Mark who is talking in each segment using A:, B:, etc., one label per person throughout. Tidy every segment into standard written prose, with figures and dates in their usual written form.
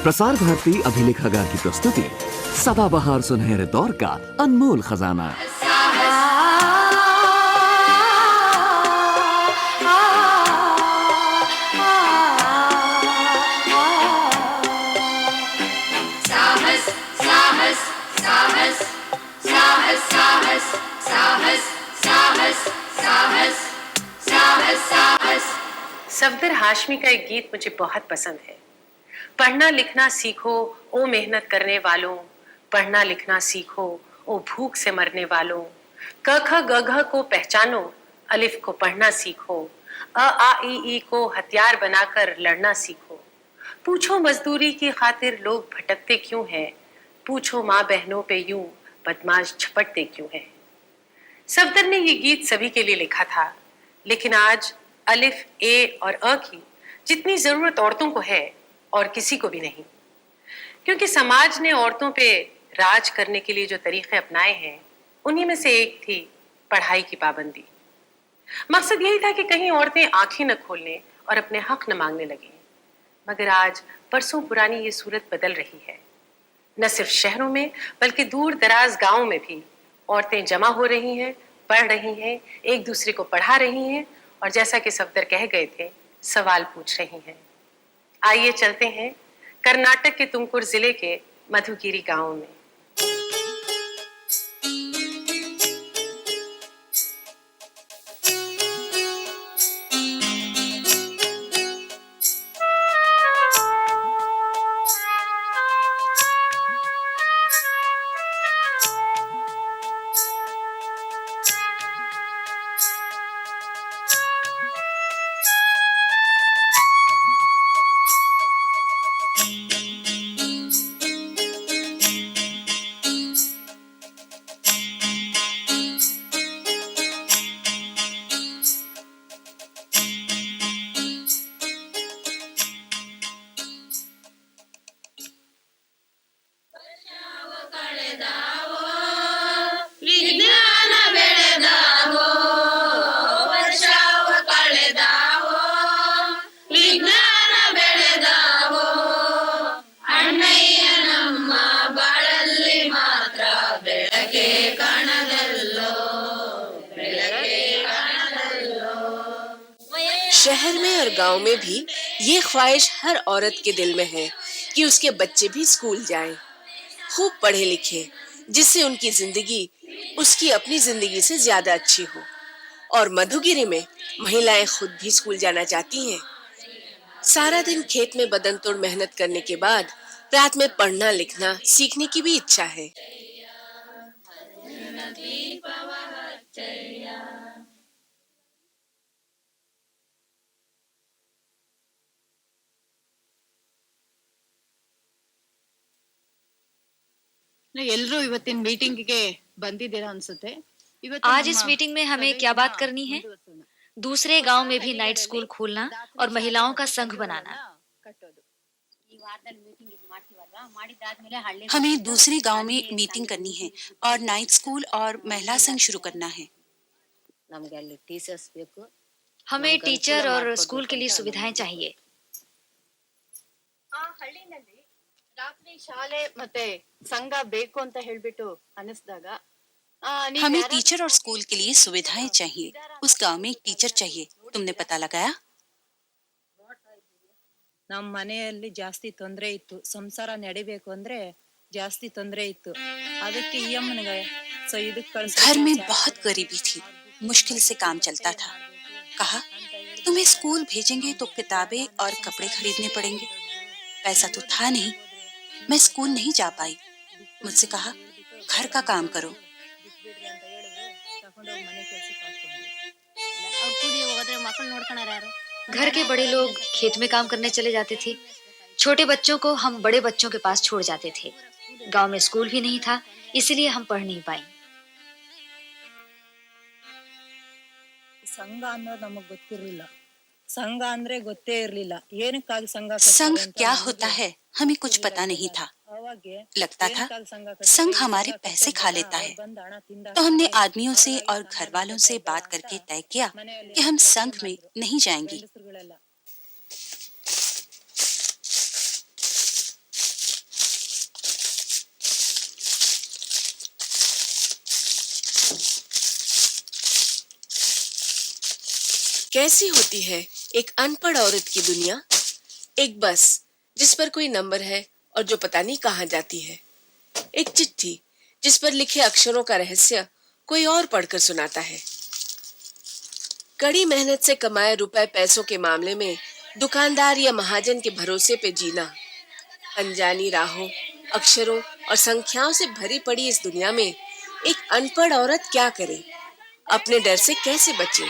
A: प्रसार भारती अभिलेखागार की प्रस्तुति सदाबहार सुनहरे दौर का अनमोल खजाना।
B: सफदर हाशमी का एक गीत मुझे बहुत पसंद है। पढ़ना लिखना सीखो ओ मेहनत करने वालों, पढ़ना लिखना सीखो ओ भूख से मरने वालों, क ख ग घ को पहचानो, अलिफ को पढ़ना सीखो, अ आ ई को हथियार बनाकर लड़ना सीखो। पूछो मजदूरी की खातिर लोग भटकते क्यों हैं, पूछो माँ बहनों पे यूं बदमाश झपटते क्यों हैं। सफदर ने ये गीत सभी के लिए लिखा था, लेकिन आज अलिफ, ए और अ की जितनी जरूरत औरतों को है और किसी को भी नहीं, क्योंकि समाज ने औरतों पे राज करने के लिए जो तरीके अपनाए हैं, उन्हीं में से एक थी पढ़ाई की पाबंदी। मकसद यही था कि कहीं औरतें आंखें न खोलने और अपने हक न मांगने लगें। मगर आज बरसों पुरानी ये सूरत बदल रही है। न सिर्फ शहरों में बल्कि दूर दराज गांवों में भी औरतें जमा हो रही हैं, पढ़ रही हैं, एक दूसरे को पढ़ा रही हैं और जैसा कि सफदर कह गए थे, सवाल पूछ रही हैं। आइए चलते हैं कर्नाटक के तुमकुर जिले के मधुगिरी गांव में।
C: शहर में और गांव में भी ये ख्वाहिश हर औरत के दिल में है कि उसके बच्चे भी स्कूल जाएं, खूब पढ़े लिखे, जिससे उनकी जिंदगी उसकी अपनी जिंदगी से ज्यादा अच्छी हो। और मधुगिरी में महिलाएं खुद भी स्कूल जाना चाहती हैं। सारा दिन खेत में बदन तोड़ मेहनत करने के बाद रात में पढ़ना लिखना सीखने की भी इच्छा है।
D: ಎಲ್ಲರೂ ಇವತ್ತಿನ ಮೀಟಿಂಗಿಗೆ ಬಂದಿದ್ದೀರಾ ಅನ್ಸುತ್ತೆ।
E: आज इस मीटिंग में हमें क्या बात करनी है? दूसरे गांव में भी नाइट स्कूल खोलना और महिलाओं का संघ बनाना।
F: हमें दूसरे गांव में मीटिंग करनी है और नाइट स्कूल और महिला संघ शुरू करना है।
E: हमें टीचर और स्कूल के लिए सुविधाएं चाहिए।
D: ರಾತ್ರಿ ಶಾಲೆ ಮತ್ತೆ ಸಂಘ ಬೇಕು ಅಂತ ಹೇಳ್ಬಿಟ್ಟು ಅನಿಸ್ದಾಗ
F: हमें टीचर और स्कूल के लिए सुविधाएं चाहिए। उस गांव में एक टीचर चाहिए। तुमने पता लगाया?
G: ನಮ್ಮ ಮನೆಯಲ್ಲಿ ಜಾಸ್ತಿ ತೊಂದರೆ ಇತ್ತು, ಸಂಸಾರ ನಡಿಬೇಕು ಅಂದ್ರೆ ಜಾಸ್ತಿ ತೊಂದರೆ ಇತ್ತು, ಅದಕ್ಕೆ ಈ ಅಮ್ಮನಿಗೆ
F: घर में बहुत गरीबी थी, मुश्किल से काम चलता था। कहा तुम्हें स्कूल भेजेंगे तो किताबें और कपड़े खरीदने पड़ेंगे। पैसा तो था नहीं, मैं स्कूल नहीं जा पाई। मुझसे कहा घर का काम करो।
E: घर के बड़े लोग खेत में काम करने चले जाते थे, छोटे बच्चों को हम बड़े बच्चों के पास छोड़ जाते थे। गांव में स्कूल भी नहीं था, इसलिए हम पढ़ नहीं पाए।
G: ಸಂಘ ಅನ್ನೋದು ನಮಗೆ ಗೊತ್ತಿರಲಿಲ್ಲ, संघ ಅಂದ್ರೆ ಗೊತ್ತೇ ಇರಲಿಲ್ಲ, ಏನಕ್ಕಾಗಿ ಸಂಘ
F: संघ क्या होता है हमें कुछ पता नहीं था। लगता था संघ हमारे पैसे खा लेता है। तो हमने आदमियों से और घर वालों से बात करके तय किया कि हम संघ में नहीं जाएंगे।
C: कैसी होती है एक अनपढ़ औरत की दुनिया। एक बस जिस पर कोई नंबर है और जो पता नहीं कहाँ जाती है। एक चिट्ठी जिस पर लिखे अक्षरों का रहस्य कोई और पढ़कर सुनाता है। कड़ी मेहनत से कमाए रुपए पैसों के मामले में दुकानदार या महाजन के भरोसे पे जीना। अनजानी राहों, अक्षरों और संख्याओं से भरी पड़ी इस दुनिया में एक अनपढ़ औरत क्या करे, अपने डर से कैसे बचे।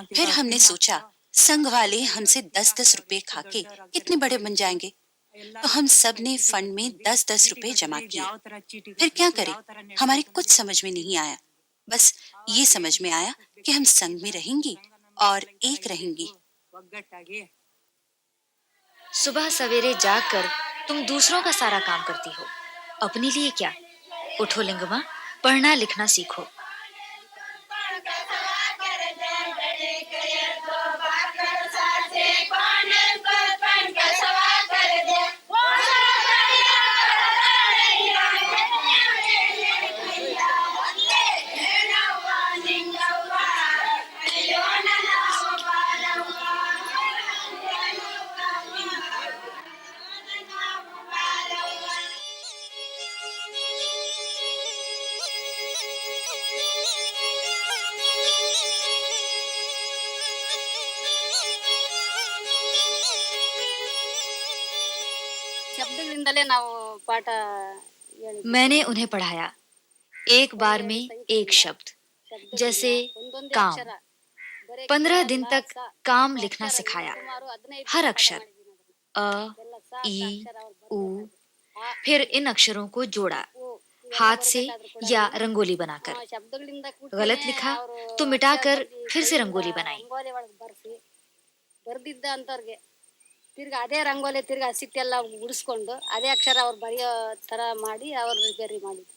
F: फिर हमने सोचा संघ वाले हमसे 10-10 रुपए खाके कितने बड़े बन जाएंगे, तो हम सब ने फंड में 10-10 रुपए जमा किए। फिर क्या करें, हमारे कुछ समझ में नहीं आया। बस ये समझ में आया कि हम संघ में रहेंगी और एक रहेंगी।
E: सुबह सवेरे जागकर तुम दूसरों का सारा काम करती हो, अपने लिए क्या। उठो लिंगमा, पढ़ना लिखना सीखो।
D: ಶಬ್ದಗಳಿಂದಲೇ ನಾವು ಪಾಠ ಹೇಳಿದ್ವಿ.
E: मैंने उन्हें पढ़ाया, एक बार में एक शब्द, जैसे काम। 15 दिन तक काम लिखना सिखाया। हर अक्षर अ, ई, उ, फिर इन अक्षरों को जोड़ा, हाथ से या रंगोली बनाकर। गलत लिखा तो मिटाकर फिर से रंगोली बनाई।
D: ಬರ್ದಿದ್ದ ಅಂತವ್ರಿಗೆ ತಿರ್ಗಿ ಅದೇ ರಂಗೋಲಿ ತಿರ್ಗಿ ಹಸಿಟ್ಟೆಲ್ಲ ಉಡಿಸ್ಕೊಂಡು ಅದೇ ಅಕ್ಷರ ಅವ್ರು ಬರೆಯೋ ತರ ಮಾಡಿ ಅವ್ರು ರಿಪೇರಿ ಮಾಡಿದ್ರು.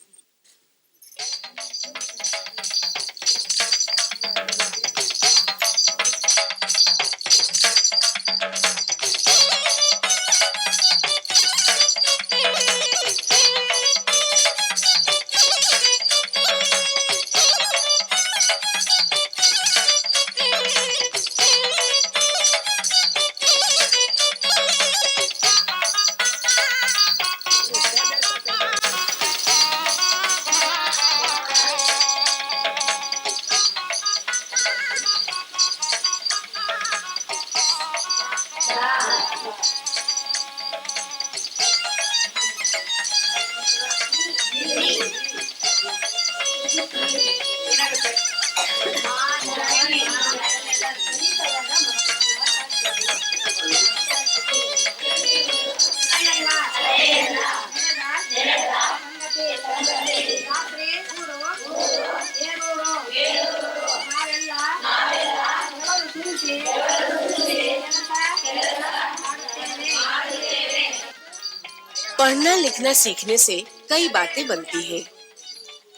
C: पढ़ना लिखना सीखने से कई बातें बनती हैं।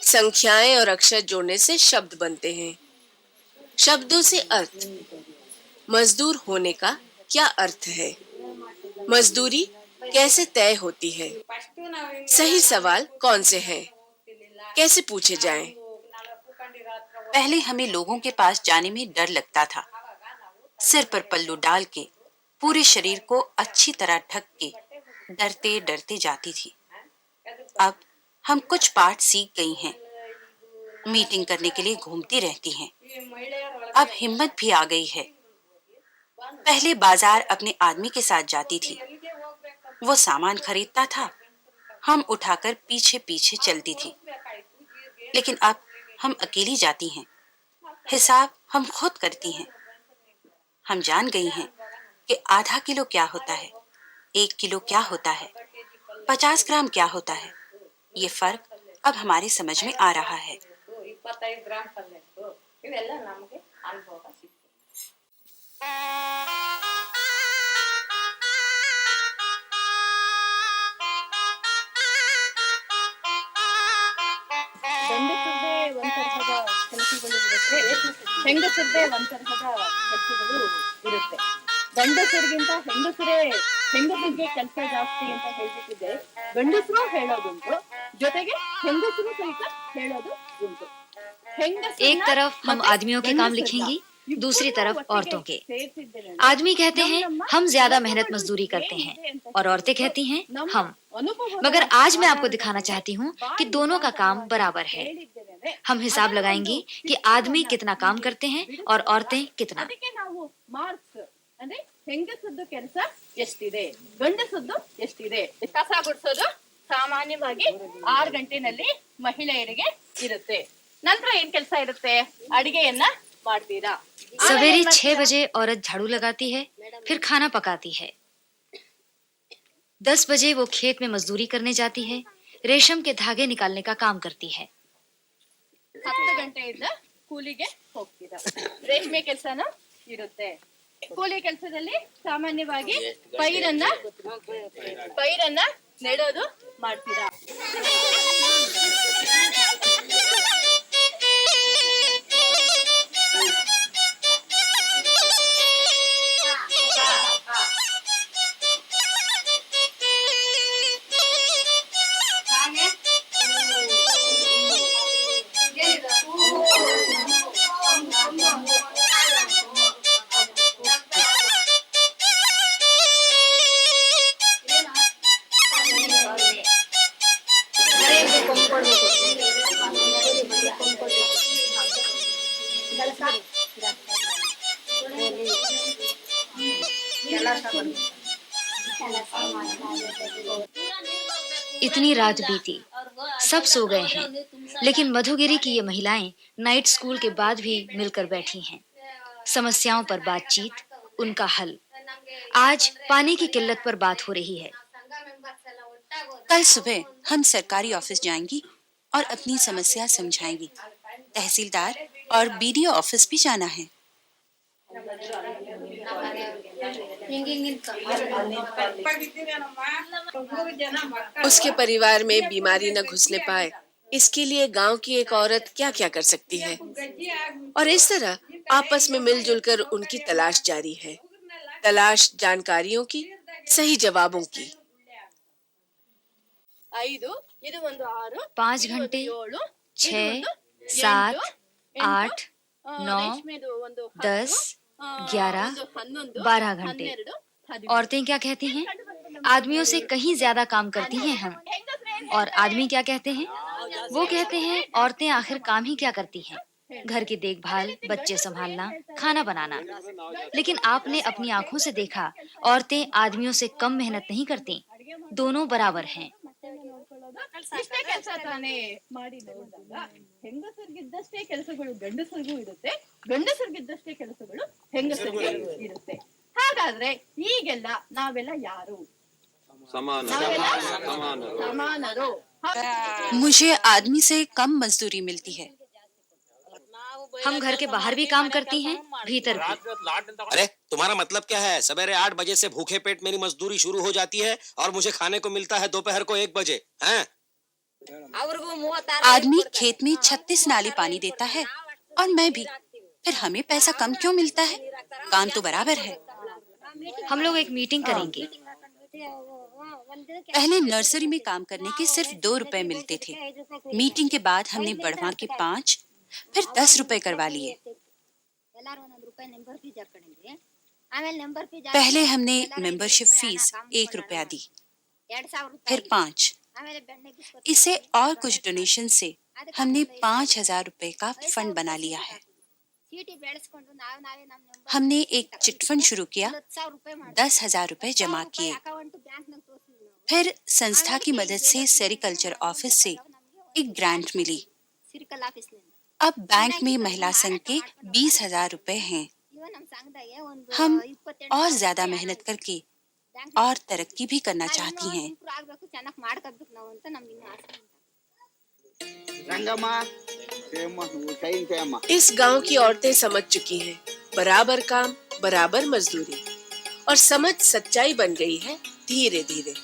C: संख्याएं और अक्षर जोड़ने से शब्द बनते हैं, शब्दों से अर्थ। मजदूर होने का क्या अर्थ है, मजदूरी कैसे तय होती है, सही सवाल कौन से हैं, कैसे पूछे जाएं।
F: पहले हमें लोगों के पास जाने में डर लगता था। सिर पर पल्लू डाल के पूरे शरीर को अच्छी तरह ढक के डरते डरते जाती थी। अब हम कुछ पाठ सीख गई हैं, मीटिंग करने के लिए घूमती रहती हैं। अब हिम्मत भी आ गई है। पहले बाजार अपने आदमी के साथ जाती थी, वो सामान खरीदता था, हम उठाकर पीछे पीछे चलती थी। लेकिन अब हम अकेली जाती हैं, हिसाब हम खुद करती हैं। हम जान गई हैं कि आधा किलो क्या होता है, 1 किलो क्या होता है, 50 ग्राम क्या होता है। ये फर्क अब हमारी समझ में आ रहा है।
D: ಗಂಡಸರದೇ ಒಂದ್ ತರಹದ ಕೆಲಸಗಳು ಇರುತ್ತೆ, ಹೆಂಗಸರದೇ ಒಂದ್ ತರಹದ ಕೆಲಸಗಳು ಇರುತ್ತೆ.
H: ಗಂಡಸರಿಗಿಂತ ಹೆಂಗಸರಿಗೆ ಕೆಲಸ ಜಾಸ್ತಿ ಅಂತ ಹೇಳ್ಬಿಟ್ಟಿದೆ. ಗಂಡಸರು ಹೇಳೋದುಂಟು, ಜೊತೆಗೆ ಹೆಂಗಸರು ಸಹಿತ ಹೇಳೋದು ಉಂಟು.
E: एक तरफ हम आदमियों के काम लिखेंगे, दूसरी तरफ औरतों के। आदमी कहते हैं हम ज्यादा मेहनत मजदूरी करते हैं और औरतें कहती हैं हम। मगर आज मैं आपको दिखाना चाहती हूँ कि दोनों का काम बराबर है। हम हिसाब लगाएंगे कि आदमी कितना काम करते हैं और औरतें कितना।
H: ಅದಕ್ಕೆ ನಾವು ಮಾರ್ಕ್ಸ್ ಅಂದ್ರೆ ಹೆಂಗಸದ್ದು ಕೆಲಸ ಎಷ್ಟಿದೆ, ಗಂಡಸದ್ದು ಎಷ್ಟಿದೆ. ಕಸ ಗುಡಿಸೋದು ಸಾಮಾನ್ಯವಾಗಿ 6 ಗಂಟೆನಲ್ಲಿ ಮಹಿಳೆಯರಿಗೆ ಇರುತ್ತೆ. ನಂತರ ಏನ್ ಕೆಲಸ ಇರುತ್ತೆ, ಅಡಿಗೆಯನ್ನ ಮಾಡ್ತೀರಾ.
E: सवेरे 6 बजे औरत झाड़ू लगाती है, फिर खाना पकाती है। 10 बजे वो खेत में मजदूरी करने जाती है, रेशम के धागे निकालने का काम करती है।
H: 10 ಗಂಟೆಯಿಂದ ಕೂಲಿಗೆ ಹೋಗ್ತೀರಾ. ರೇಷ್ಮೆ ಕೆಲಸನೂ ಇರುತ್ತೆ. ಕೂಲಿ ಕೆಲಸದಲ್ಲಿ ಸಾಮಾನ್ಯವಾಗಿ ಪೈರನ್ನ ನೆಡೋದು ಮಾಡ್ತೀರಾ.
E: इतनी रात बीती, सब सो गए हैं, लेकिन मधुगिरी की ये महिलाएं नाइट स्कूल के बाद भी मिलकर बैठी हैं। समस्याओं पर बातचीत, उनका हल। आज पानी की किल्लत पर बात हो रही है।
F: कल सुबह हम सरकारी ऑफिस जाएंगी और अपनी समस्या समझाएंगी। तहसीलदार और बीडीओ ऑफिस भी जाना है।
C: उसके परिवार में बीमारी न घुसने पाए, इसके लिए गांव की एक औरत क्या क्या कर सकती है। और इस तरह आपस में मिलजुल कर उनकी तलाश जारी है। तलाश जानकारियों की, सही जवाबों की।
E: 5 घंटे, 6, 7, 8, 9, 10, 11, 12 घंटे। औरतें क्या कहती हैं? आदमियों से कहीं ज्यादा काम करती हैं हम। और आदमी क्या कहते हैं? वो कहते हैं औरतें आखिर काम ही क्या करती हैं? घर की देखभाल, बच्चे संभालना, खाना बनाना। लेकिन आपने अपनी आंखों से देखा, औरतें आदमियों से कम मेहनत नहीं करती, दोनों बराबर हैं।
H: ಇಷ್ಟೇ ಕೆಲಸ ತಾನೇ ಮಾಡಿ ನೋಡಿದಾಗ ಹೆಂಗಸರಿಗಿದ್ದಷ್ಟೇ ಕೆಲಸಗಳು ಗಂಡಸರಿಗೂ ಇರುತ್ತೆ, ಗಂಡಸರಿಗಿದ್ದಷ್ಟೇ ಕೆಲಸಗಳು ಹೆಂಗಸರಿಗೂ ಇರುತ್ತೆ. ಹಾಗಾದ್ರೆ ಈಗೆಲ್ಲ ನಾವೆಲ್ಲ ಯಾರು? ಸಮಾನರು.
F: मुझे आदमी से कम मजदूरी मिलती है।
E: हम घर के बाहर भी काम करती हैं, भीतर भी।
I: अरे तुम्हारा मतलब क्या है? सवेरे 8 बजे से भूखे पेट मेरी मजदूरी शुरू हो जाती है और मुझे खाने को मिलता है दोपहर को 1 बजे। हैं?
F: आदमी खेत में 36 नाली पानी देता है और मैं भी, फिर हमें पैसा कम क्यों मिलता है? काम तो बराबर है।
E: हम लोग एक मीटिंग करेंगे।
F: पहले नर्सरी में काम करने के सिर्फ 2 रुपए मिलते थे। मीटिंग के बाद हमने बढ़वा के 5, फिर 10 रुपए करवा लिए। पहले हमने मेंबरशिप फीस 1 रुपया दी, फिर 5। इसे और कुछ डोनेशन से हमने 5,000 रुपए का फंड बना लिया है। हमने एक चिट फंड शुरू किया, 10,000 रुपए जमा किए। फिर संस्था की मदद से सेरिकल्चर ऑफिस से एक ग्रांट मिली। अब बैंक में महिला संघ के 20,000 रुपए हैं। हम और ज्यादा मेहनत करके और तरक्की भी करना चाहती हैं।
C: इस गांव की औरतें समझ चुकी हैं, बराबर काम बराबर मजदूरी। और समझ सच्चाई बन गई है धीरे धीरे।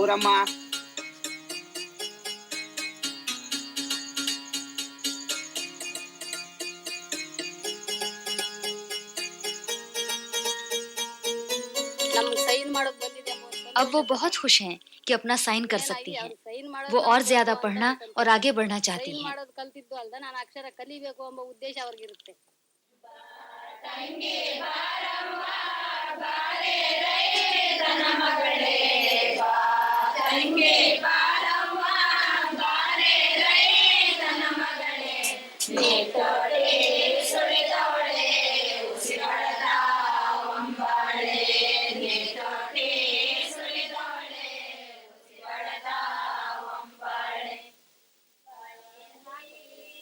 J: ಗೌರಮ್ಮ.
D: ನಮ್ಗೆ ಸೈನ್ ಮಾಡೋಕ್ ಬಂದಿದೆ ಅಮ್ಮ, ಒಂದ್
E: अब वो
D: ಸಂತೋಷ
E: बहुत
D: ಪಡ್ತಾರೆ.
E: खुश हैं कि अपना साइन कर सकती
D: ಏನಾಗಿ
E: हैं।
D: ಅವ್ರು ಸೈನ್ ಮಾಡೋದು
E: वो और
D: ನನಗ್
E: ज्यादा
D: ಗೊತ್ತು
E: पढ़ना
D: ಅಂತ
E: और आगे बढ़ना चाहती
D: ಸೈನ್
E: हैं।
D: ಮಾಡೋದು ಕಲ್ತಿದ್ದು ಅಲ್ದ ನಾನು ಅಕ್ಷರ ಕಲಿಬೇಕು ಎಂಬ ಉದ್ದೇಶ ಅವ್ರಿಗಿರುತ್ತೆ.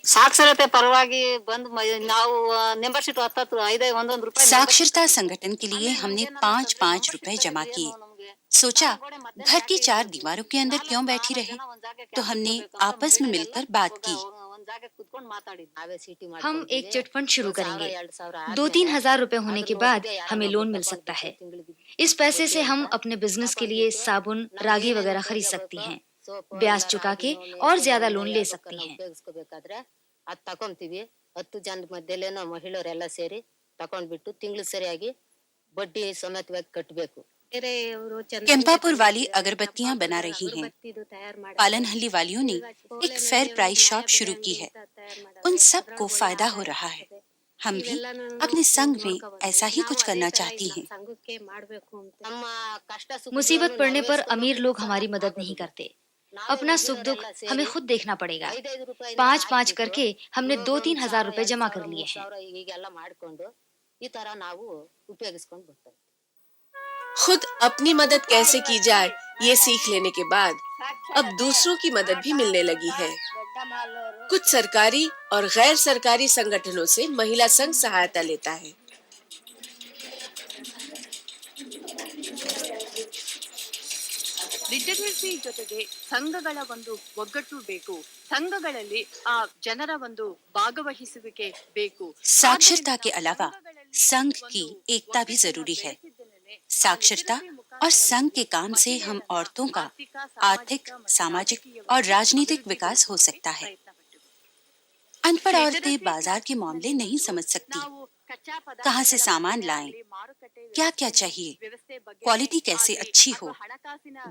D: ಸಾಕ್ಷರತೆ ಪರವಾಗಿ ಬಂದು ನಾವು ಮೆಂಬರ್ಶಿಪ್ 10 ಒಂದೊಂದು ರೂಪಾಯಿ
F: साक्षरता संगठन के लिए हमने 5-5 रुपए जमा किए। सोचा घर की 4 दीवारों के अंदर क्यों बैठी रहे, तो हमने आपस में मिलकर बात की।
E: हम एक चिट फंड शुरू करेंगे। 2-3 हजार रुपए होने के बाद हमें लोन मिल सकता है। इस पैसे से हम अपने बिजनेस के लिए साबुन, रागी वगैरह खरीद सकती हैं। ब्याज चुका के और ज्यादा लोन ले सकती हैं।
D: ಅದ್ ತಕೊಂತೀವಿ. 10 ಜನ ಮಧ್ಯಲೇನೋ ಮಹಿಳೆಯರೆಲ್ಲ ಸೇರಿ ತಕೊಂಡ್ಬಿಟ್ಟು ತಿಂಗಳು ಸರಿಯಾಗಿ ಬಡ್ಡಿ ಸಮೇತವಾಗಿ ಕಟ್ಟಬೇಕು.
F: केम्पापुर वाली अगरबत्तियां बना रही हैं। पालनहल्ली वालियों ने एक फेयर प्राइस शॉप शुरू की है। उन सब को फायदा हो रहा है। हम भी अपने संघ में ऐसा ही कुछ करना चाहती हैं।
E: मुसीबत पड़ने पर अमीर लोग हमारी मदद नहीं करते। अपना सुख दुख हमें खुद देखना पड़ेगा। 5-5 करके हमने 2-3 हजार रुपए जमा कर लिए हैं।
D: ಹೀಗೆಲ್ಲ ಮಾಡ್ಕೊಂಡು ಈ ತರ ನಾವು ಉಪಯೋಗಿಸ್ಕೊಂಡು ಬರ್ತೀವಿ.
C: खुद अपनी मदद कैसे की जाए ये सीख लेने के बाद अब दूसरों की मदद भी मिलने लगी है। कुछ सरकारी और गैर सरकारी संगठनों से महिला संघ सहायता लेता है।
H: ಲಿಟರಸಿ ಜೊತೆಗೆ ಸಂಘಗಳ ಒಂದು ಒಗ್ಗಟ್ಟು ಬೇಕು. ಸಂಘಗಳಲ್ಲಿ ಆ ಜನರ ಒಂದು ಭಾಗವಹಿಸುವಿಕೆ ಬೇಕು.
F: साक्षरता के अलावा संघ की एकता भी जरूरी है। साक्षरता और संघ के काम से हम औरतों का आर्थिक, सामाजिक और राजनीतिक विकास हो सकता है। अनपढ़ औरतें बाजार के मामले नहीं समझ सकती। कहाँ से सामान लाएं, क्या क्या चाहिए, क्वालिटी कैसे अच्छी हो,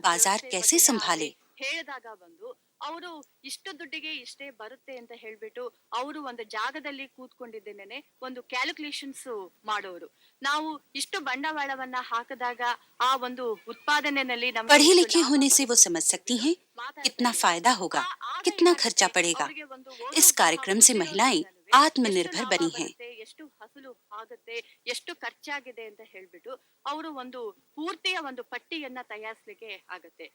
F: बाजार कैसे संभाले।
H: ಹೇಳಿದಾಗ ಬಂದು ಅವರು ಇಷ್ಟು ದುಡ್ಡಿಗೆ ಇಷ್ಟೇ ಬರುತ್ತೆ ಅಂತ ಹೇಳ್ಬಿಟ್ಟು ಅವರು ಒಂದು ಜಾಗದಲ್ಲಿ ಕೂತ್ಕೊಂಡಿದ್ದೇನೆ ಒಂದು ಕ್ಯಾಲ್ಕುಲೇಷನ್ಸ್ ಮಾಡೋರು. ನಾವು ಇಷ್ಟು ಬಂಡವಾಳವನ್ನ ಹಾಕಿದಾಗ ಆ ಒಂದು ಉತ್ಪಾದನೆಯಲ್ಲಿ
F: पढ़े लिखे होने से वो समझ सकती हैं कितना फायदा होगा, कितना खर्चा पड़ेगा। इस कार्यक्रम से महिलाएं आत्मनिर्भर बनी हैं।
H: ಎಷ್ಟು ಹಸಲು ಆಗುತ್ತೆ, ಎಷ್ಟು ಖರ್ಚಾಗಿದೆ ಅಂತ ಹೇಳ್ಬಿಟ್ಟು ಅವರು ಒಂದು ಪೂರ್ತಿಯ ಒಂದು ಪಟ್ಟಿಯನ್ನ ತಯಾರಿಸಲಿಕ್ಕೆ ಆಗತ್ತೆ.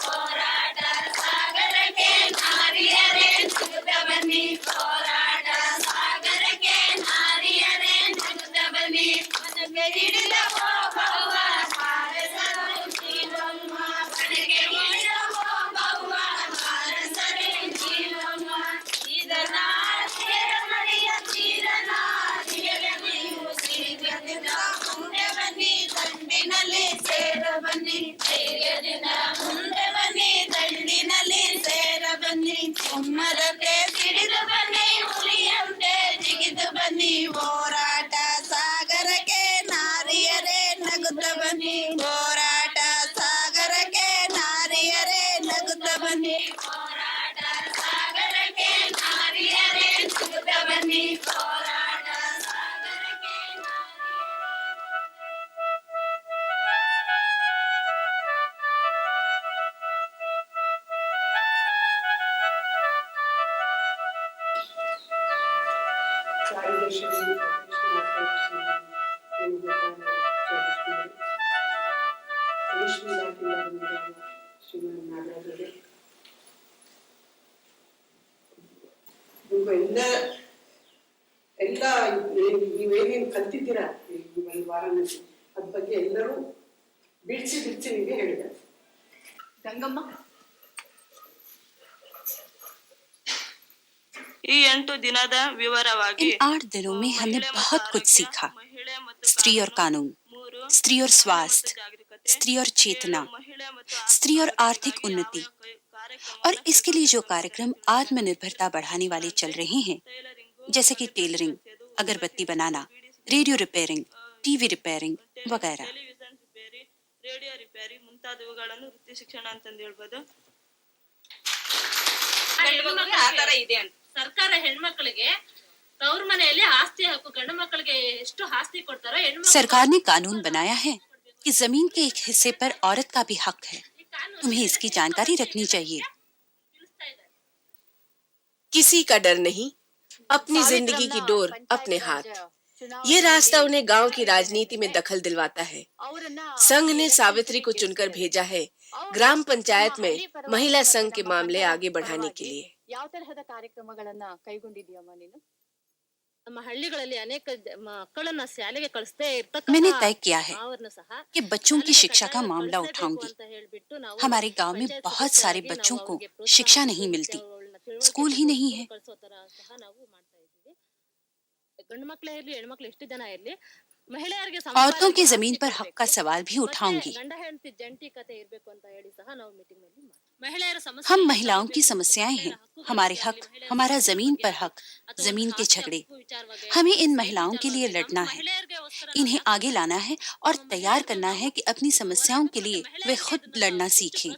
J: ಹೋರಾಟ ಸಾಗರಕ್ಕೆ ನಾರಿಯರೇ ನಗುತ್ತ ಬನ್ನಿ, ಹೋರಾಟ ಸಾಗರಕ್ಕೆ ನಾರಿಯರೇ ನಗುತ್ತ ಬನ್ನಿ, ಹೋರಾಟ ಸಾಗರಕ್ಕೆ ನಾರಿಯರೇ ನಗುತ್ತ ಬನ್ನಿ, ಹೋರಾಟ ಸಾಗರಕ್ಕೆ
K: ಎಲ್ಲ ನೀವೇನೇನು ಕಲ್ತಿದ್ದೀರಾ ಈ ಒಂದು ವಾರನಲ್ಲಿ ಅದ್ರ ಬಗ್ಗೆ ಎಲ್ಲರೂ ಬಿಡಿಸಿ ನಿಮಗೆ ಹೇಳಿದ್ದಾರೆ.
H: ಗಂಗಮ್ಮ
F: इन 8 दिनों में हमने बहुत कुछ सीखा। स्त्री और कानून, स्त्री और स्वास्थ्य, स्त्री और चेतना, स्त्री और आर्थिक उन्नति, और इसके लिए जो कार्यक्रम आत्मनिर्भरता बढ़ाने वाले चल रहे हैं, जैसे कि टेलरिंग, अगरबत्ती बनाना, रेडियो रिपेयरिंग, टीवी रिपेयरिंग वगैरह।
H: ಸರ್ಕಾರ ಹೆಣ್ಮಕ್ಳಿಗೆ ತವ್ರ ಮನೆಯಲ್ಲಿ ಆಸ್ತಿ ಹಕ್ಕು, ಗಂಡು ಮಕ್ಕಳಿಗೆ ಎಷ್ಟು ಆಸ್ತಿ ಕೊಡ್ತಾರೋ
F: सरकार ने कानून बनाया है कि जमीन के एक हिस्से पर औरत का भी हक है। तुम्हें इसकी जानकारी रखनी चाहिए।
C: किसी का डर नहीं, अपनी जिंदगी की डोर अपने हाथ। ये रास्ता उन्हें गांव की राजनीति में दखल दिलवाता है। संघ ने सावित्री को चुनकर भेजा है ग्राम पंचायत में महिला संघ के मामले आगे बढ़ाने के लिए।
D: ಯಾವ ತರಹದ ಕಾರ್ಯಕ್ರಮಗಳನ್ನ ಕೈಗೊಂಡಿದ್ದೀಯಮ್ಮ ನೀನು? ನಮ್ಮ ಹಳ್ಳಿಗಳಲ್ಲಿ ಅನೇಕ ಮಕ್ಕಳನ್ನ ಶಾಲೆಗೆ ಕಳಿಸದೇ ಇರ್ತಕ್ಕಂತ
F: मैंने तय किया है कि बच्चों की शिक्षा का मामला उठाऊंगी। हमारे गांव में बहुत सारे बच्चों को शिक्षा नहीं मिलती, स्कूल ही नहीं है।
D: ಗಂಡು ಮಕ್ಕಳೇ ಇರಲಿ ಹೆಣ್ಮಕ್ಳು ಎಷ್ಟು ಜನ ಇರಲಿ, ಮಹಿಳೆಯರಿಗೆ
F: औरतों की जमीन पर हक का सवाल भी उठाऊंगी।
D: ಗಂಡ ಹೆಂಡತಿ ಜಂಟಿ ಕತೆ ಇರಬೇಕು ಅಂತ ಹೇಳಿ ಸಹ ನಾವು ಮೀಟಿಂಗ್ ನಲ್ಲಿ ಮಹಿಳೆಯರ ಸಮಸ್ಯೆ,
F: हम महिलाओं की समस्याएं हैं, हमारे हक, हमारा जमीन पर हक, जमीन के झगड़े, हमें इन महिलाओं के लिए लड़ना है, इन्हें आगे लाना है और तैयार करना है कि अपनी समस्याओं के लिए वे खुद लड़ना सीखें।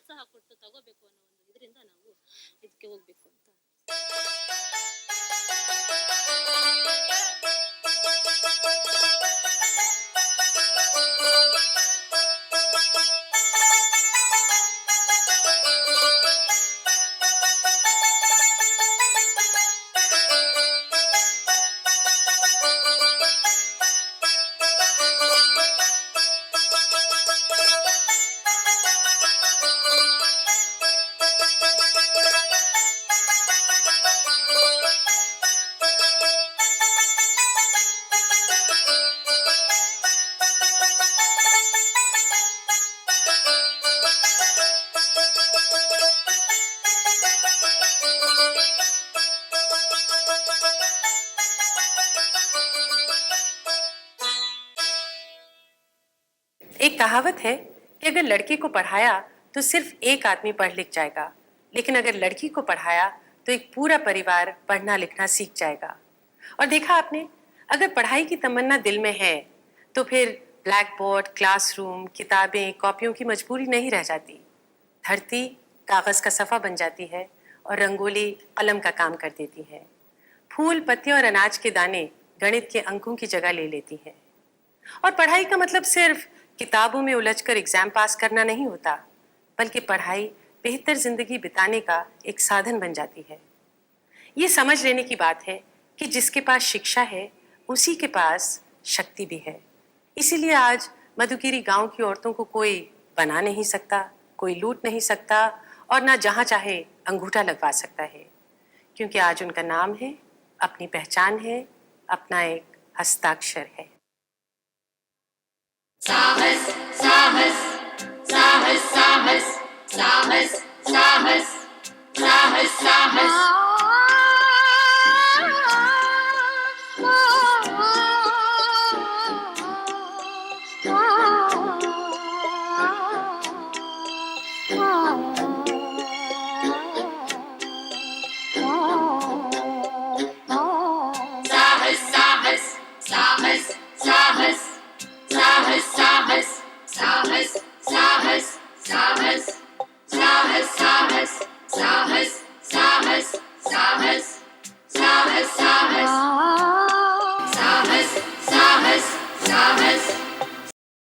B: एक कहावत है कि अगर लड़के को पढ़ाया तो सिर्फ एक आदमी पढ़ लिख जाएगा, लेकिन अगर लड़की को पढ़ाया तो एक पूरा परिवार पढ़ना लिखना सीख जाएगा। और देखा आपने, अगर पढ़ाई की तमन्ना दिल में है तो फिर ब्लैक बोर्ड, क्लासरूम, किताबें, कॉपियों की मजबूरी नहीं रह जाती। धरती कागज का सफ़ा बन जाती है और रंगोली कलम का काम कर देती है। फूल, पत्ते और अनाज के दाने गणित के अंकों की जगह ले लेती है। और पढ़ाई का मतलब सिर्फ किताबों में उलझकर एग्जाम पास करना नहीं होता, बल्कि पढ़ाई बेहतर जिंदगी बिताने का एक साधन बन जाती है। ये समझ लेने की बात है कि जिसके पास शिक्षा है उसी के पास शक्ति भी है। इसीलिए आज मधुगिरी गांव की औरतों को कोई बना नहीं सकता, कोई लूट नहीं सकता और ना जहां चाहे अंगूठा लगवा सकता है, क्योंकि आज उनका नाम है, अपनी पहचान है, अपना एक हस्ताक्षर है।
J: साहस साहस साहस साहस साहस साहस साहस साहस साहस साहस साहस साहस